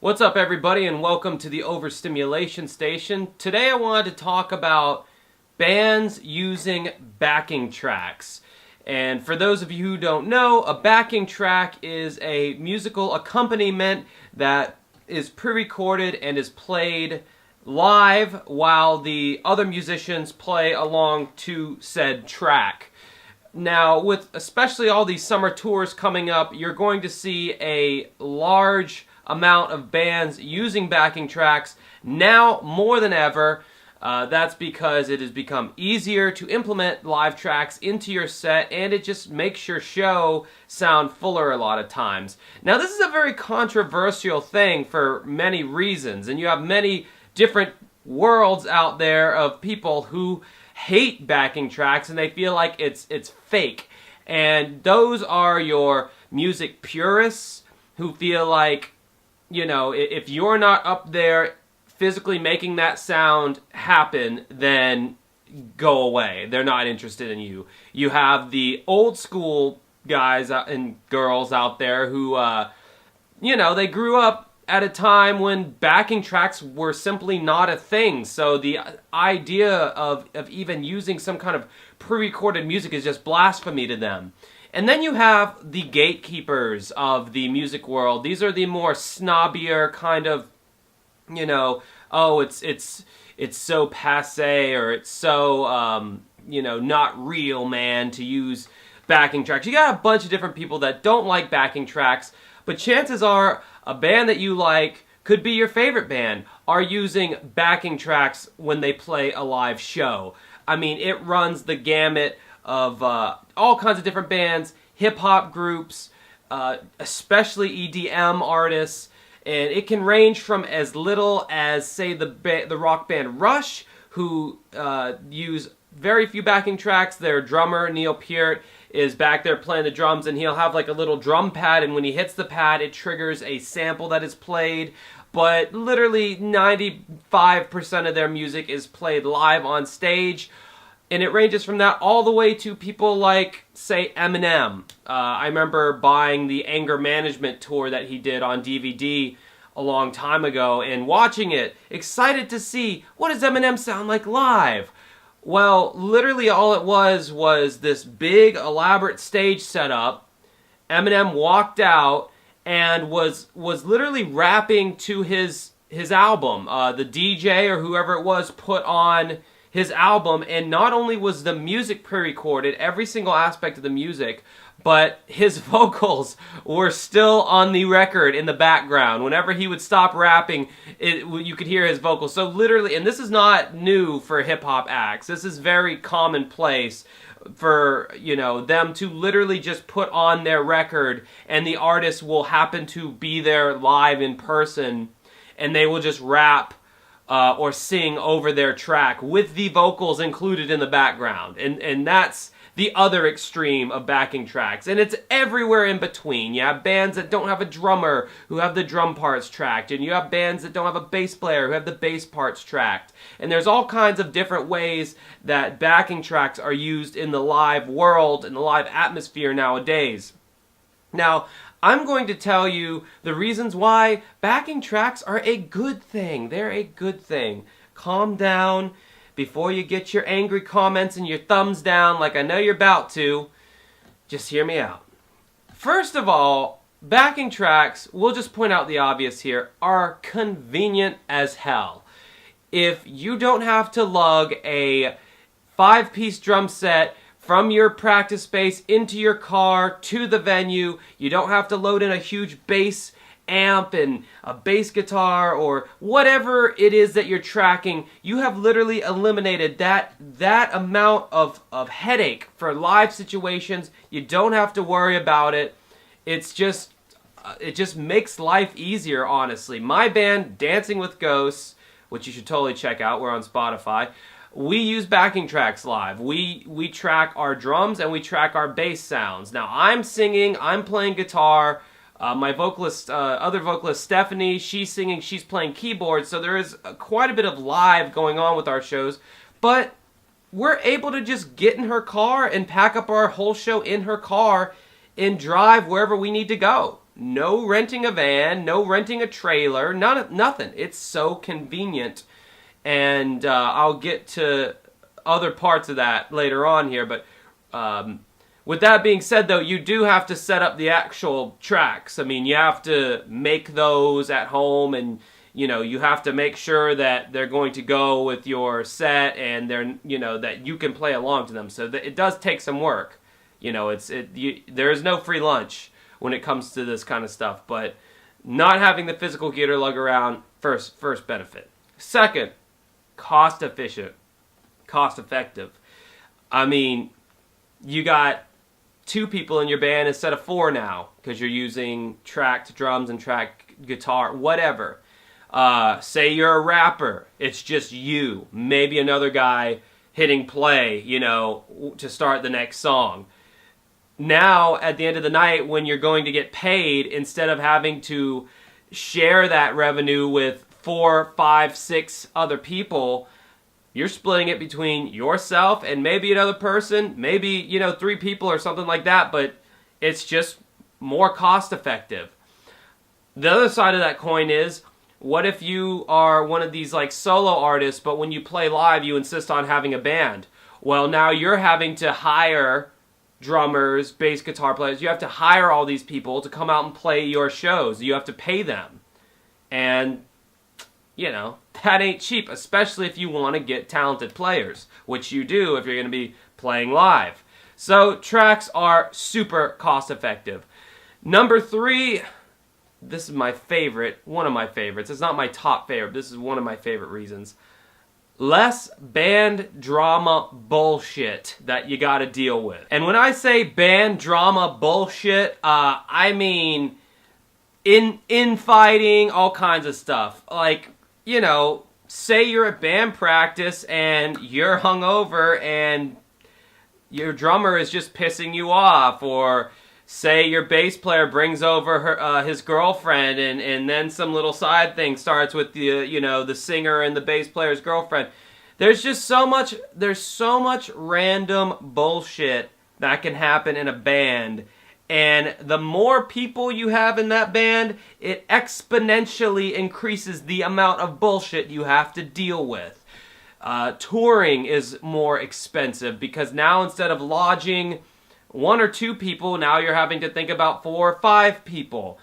What's up, everybody, and welcome to the Overstimulation Station. Today I wanted to talk about bands using backing tracks. And for those of you who don't know, a backing track is a musical accompaniment that is pre-recorded and is played live while the other musicians play along to said track. Now, with especially all these summer tours coming up, you're going to see a large amount of bands using backing tracks now more than ever. That's because it has become easier to implement live tracks into your set, and it just makes your show sound fuller a lot of times. Now, this is a very controversial thing for many reasons, and you have many different worlds out there of people who hate backing tracks and they feel like it's fake. And those are your music purists who feel like, you know, if you're not up there physically making that sound happen, then go away. They're not interested in you. You have the old school guys and girls out there who, you know, they grew up at a time when backing tracks were simply not a thing. So the idea of even using some kind of pre-recorded music is just blasphemy to them. And then you have the gatekeepers of the music world. These are the more snobbier kind of, you know, oh, it's so passé, or it's so, you know, not real, man, to use backing tracks. You got a bunch of different people that don't like backing tracks, but chances are a band that you like could be your favorite band are using backing tracks when they play a live show. I mean, it runs the gamut of all kinds of different bands, hip-hop groups, especially EDM artists, and it can range from as little as, say, the rock band Rush, who use very few backing tracks. Their drummer, Neil Peart, is back there playing the drums, and he'll have like a little drum pad, and when he hits the pad, it triggers a sample that is played. But literally 95% of their music is played live on stage. And it ranges from that all the way to people like, say, Eminem. I remember buying the Anger Management tour that he did on DVD a long time ago and watching it, excited to see, what does Eminem sound like live? Well, literally all it was this big, elaborate stage setup. Eminem walked out and was literally rapping to his album. The DJ or whoever it was put on his album, and not only was the music pre-recorded, every single aspect of the music, but his vocals were still on the record in the background. Whenever he would stop rapping, you could hear his vocals. So literally, and this is not new for hip-hop acts, this is very commonplace for, you know, them to literally just put on their record, and the artist will happen to be there live in person, and they will just rap or sing over their track with the vocals included in the background. And that's the other extreme of backing tracks. And it's everywhere in between. You have bands that don't have a drummer who have the drum parts tracked. And you have bands that don't have a bass player who have the bass parts tracked. And there's all kinds of different ways that backing tracks are used in the live world, in the live atmosphere nowadays. Now, I'm going to tell you the reasons why backing tracks are a good thing. They're a good thing. Calm down before you get your angry comments and your thumbs down like I know you're about to. Just hear me out. First of all, backing tracks, we'll just point out the obvious here, are convenient as hell. If you don't have to lug a 5-piece drum set from your practice space into your car to the venue, you don't have to load in a huge bass amp and a bass guitar or whatever it is that you're tracking. You have literally eliminated that amount of headache for live situations. You don't have to worry about it. It just makes life easier, honestly. My band, Dancing with Ghosts, which you should totally check out, we're on Spotify, we use backing tracks live. We track our drums and we track our bass sounds. Now, I'm singing, I'm playing guitar. My vocalist, other vocalist, Stephanie, she's singing, she's playing keyboards. So there is quite a bit of live going on with our shows. But we're able to just get in her car and pack up our whole show in her car and drive wherever we need to go. No renting a van, no renting a trailer, nothing. It's so convenient. And I'll get to other parts of that later on here, but with that being said, though, you do have to set up the actual tracks. I mean, you have to make those at home, and you have to make sure that they're going to go with your set, and that you can play along to them. So it does take some work. There is no free lunch when it comes to this kind of stuff. But not having the physical gear to lug around, first benefit. Second, cost efficient, cost effective. I mean, you got 2 people in your band instead of 4 now, because you're using tracked drums and tracked guitar, whatever. Say you're a rapper, it's just you, maybe another guy hitting play, to start the next song. Now, at the end of the night, when you're going to get paid, instead of having to share that revenue with 4, 5, 6 other people, you're splitting it between yourself and maybe another person, maybe, 3 people or something like that, but it's just more cost effective. The other side of that coin is, what if you are one of these like solo artists, but when you play live, you insist on having a band? Well, now you're having to hire drummers, bass guitar players. You have to hire all these people to come out and play your shows. You have to pay them. And that ain't cheap, especially if you want to get talented players, which you do if you're going to be playing live. So tracks are super cost effective. Number 3, this is my favorite, one of my favorites. It's not my top favorite, this is one of my favorite reasons. Less band drama bullshit that you gotta deal with. And when I say band drama bullshit, I mean infighting, all kinds of stuff. Like, say you're at band practice and you're hungover and your drummer is just pissing you off, or say your bass player brings over his girlfriend and then some little side thing starts with the singer and the bass player's girlfriend. There's so much random bullshit that can happen in a band. And the more people you have in that band, it exponentially increases the amount of bullshit you have to deal with. Touring is more expensive because now instead of lodging 1 or 2 people, now you're having to think about 4 or 5 people.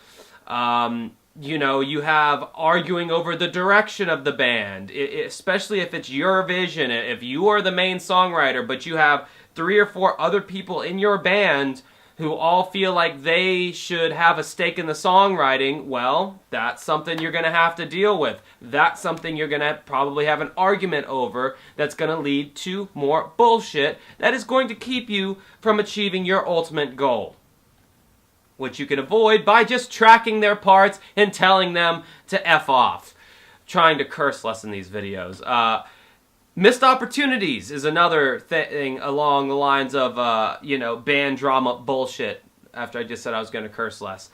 You have arguing over the direction of the band, especially if it's your vision. If you are the main songwriter, but you have 3 or 4 other people in your band who all feel like they should have a stake in the songwriting, well, that's something you're going to have to deal with. That's something you're going to probably have an argument over that's going to lead to more bullshit that is going to keep you from achieving your ultimate goal, which you can avoid by just tracking their parts and telling them to F off. Trying to curse less in these videos. Missed opportunities is another thing along the lines of, band drama bullshit, after I just said I was going to curse less.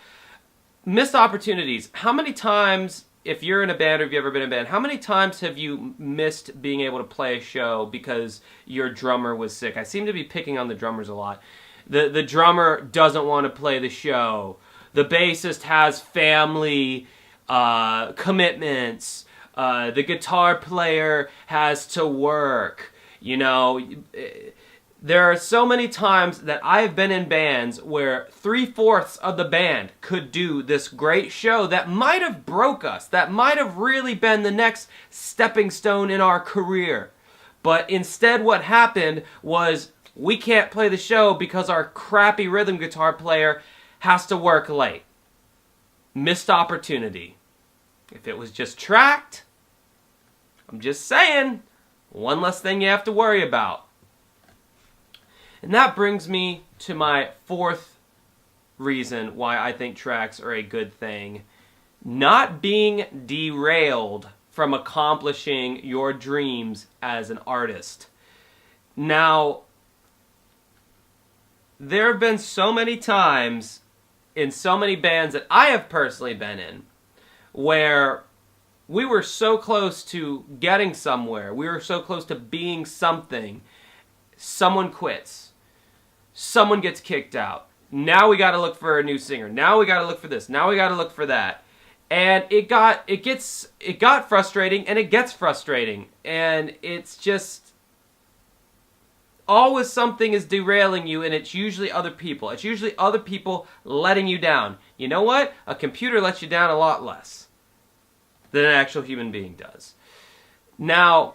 Missed opportunities. How many times, if you're in a band or if you've ever been in a band, how many times have you missed being able to play a show because your drummer was sick? I seem to be picking on the drummers a lot. The drummer doesn't want to play the show. The bassist has family commitments. The guitar player has to work. There are so many times that I've been in bands where 3/4 of the band could do this great show that might have broke us, that might have really been the next stepping stone in our career. But instead what happened was we can't play the show because our crappy rhythm guitar player has to work late. Missed opportunity. If it was just tracked, I'm just saying, one less thing you have to worry about. And that brings me to my 4th reason why I think tracks are a good thing. Not being derailed from accomplishing your dreams as an artist. Now, there have been so many times in so many bands that I have personally been in where we were so close to getting somewhere. We were so close to being something. Someone quits. Someone gets kicked out. Now we got to look for a new singer. Now we got to look for this. Now we got to look for that. And it got frustrating, and it gets frustrating. And it's just always something is derailing you, and it's usually other people. It's usually other people letting you down. You know what? A computer lets you down a lot less than an actual human being does. Now,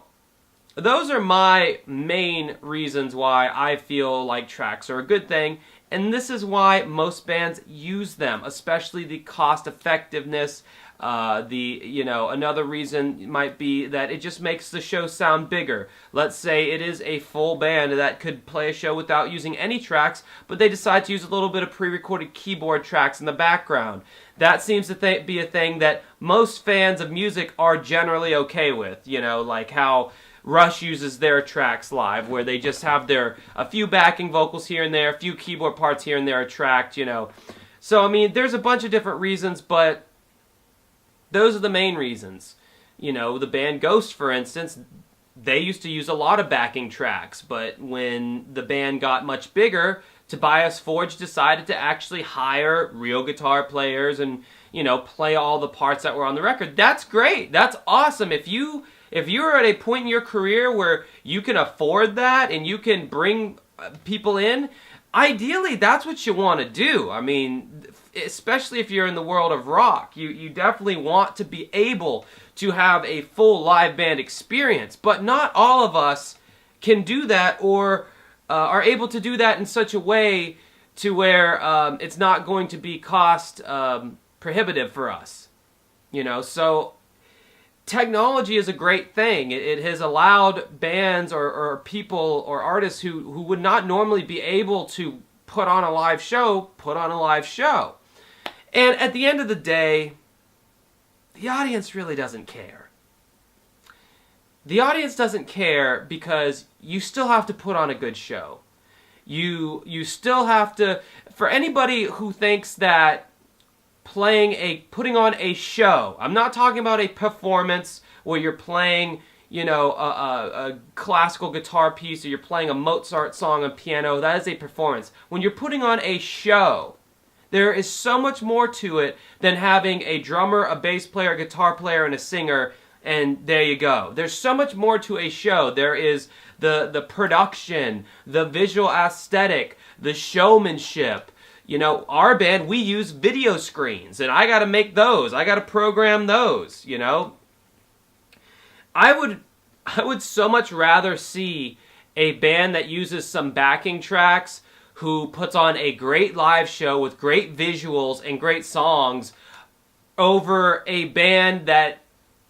those are my main reasons why I feel like tracks are a good thing, and this is why most bands use them, especially the cost effectiveness. Another reason might be that it just makes the show sound bigger. Let's say it is a full band that could play a show without using any tracks, but they decide to use a little bit of pre-recorded keyboard tracks in the background. That seems to be a thing that most fans of music are generally okay with, like how Rush uses their tracks live, where they just have a few backing vocals here and there, a few keyboard parts here and there are tracked, So, I mean, there's a bunch of different reasons, but those are the main reasons. The band Ghost, for instance, they used to use a lot of backing tracks, but when the band got much bigger, Tobias Forge decided to actually hire real guitar players and, play all the parts that were on the record. That's great. That's awesome. If you're at a point in your career where you can afford that and you can bring people in, ideally that's what you want to do. I mean, especially if you're in the world of rock, you definitely want to be able to have a full live band experience. But not all of us can do that or are able to do that in such a way to where it's not going to be cost prohibitive for us. So technology is a great thing. It has allowed bands or people or artists who would not normally be able to put on a live show. And at the end of the day, the audience really doesn't care. The audience doesn't care because you still have to put on a good show. You still have to, for anybody who thinks that putting on a show, I'm not talking about a performance where you're playing, a classical guitar piece or you're playing a Mozart song on piano. That is a performance. When you're putting on a show, there is so much more to it than having a drummer, a bass player, a guitar player, and a singer, and there you go. There's so much more to a show. There is the production, the visual aesthetic, the showmanship. Our band, we use video screens, and I gotta make those. I gotta program those, I would so much rather see a band that uses some backing tracks who puts on a great live show with great visuals and great songs over a band that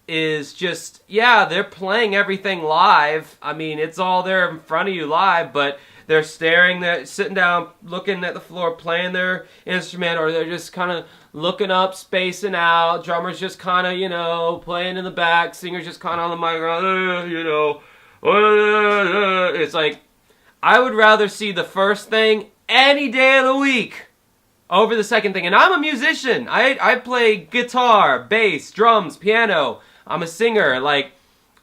is just, they're playing everything live. I mean, it's all there in front of you live, but they're sitting down, looking at the floor, playing their instrument, or they're just kind of looking up, spacing out. Drummer's just kind of, playing in the back. Singer's just kind of on the microphone, It's like, I would rather see the first thing any day of the week over the second thing. And I'm a musician. I play guitar, bass, drums, piano. I'm a singer.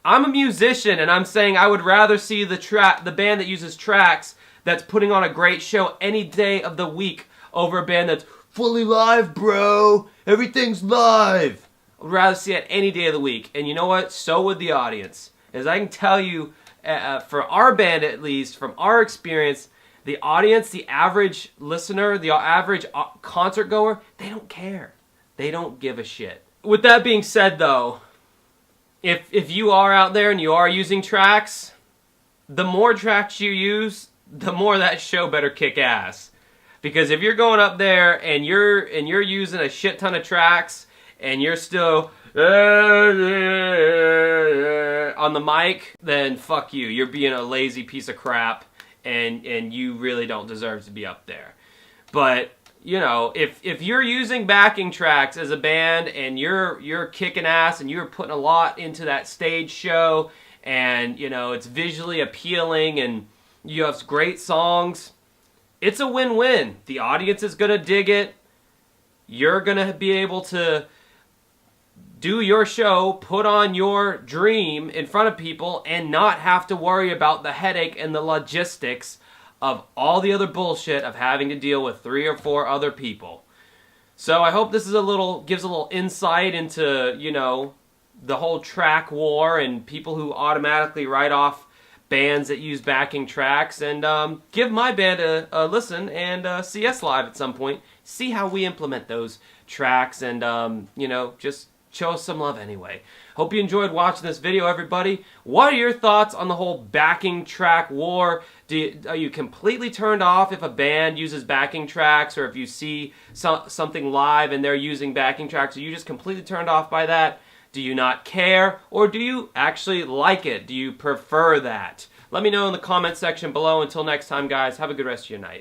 I'm a musician, and I'm saying I would rather see the band that uses tracks that's putting on a great show any day of the week over a band that's fully live, bro. Everything's live. I would rather see it any day of the week. And you know what? So would the audience. As I can tell you, for our band at least, from our experience, the audience, the average listener, the average concert goer, they don't care. They don't give a shit. With that being said, though, if you are out there and you are using tracks, the more tracks you use, the more that show better kick ass. Because if you're going up there and you're using a shit ton of tracks and you're still on the mic, then fuck you. You're being a lazy piece of crap, and you really don't deserve to be up there. But if you're using backing tracks as a band and you're kicking ass and you're putting a lot into that stage show, and it's visually appealing and you have great songs, it's a win-win. The audience is gonna dig it. You're gonna be able to do your show, put on your dream in front of people, and not have to worry about the headache and the logistics of all the other bullshit of having to deal with 3 or 4 other people. So I hope this is gives a little insight into, you know, the whole track war and people who automatically write off bands that use backing tracks, and give my band a listen and see us live at some point. See how we implement those tracks and, you know, just show us some love anyway. Hope you enjoyed watching this video, everybody. What are your thoughts on the whole backing track war? Are you completely turned off if a band uses backing tracks, or if you see something live and they're using backing tracks? Are you just completely turned off by that? Do you not care, or do you actually like it? Do you prefer that? Let me know in the comment section below. Until next time, guys, have a good rest of your night.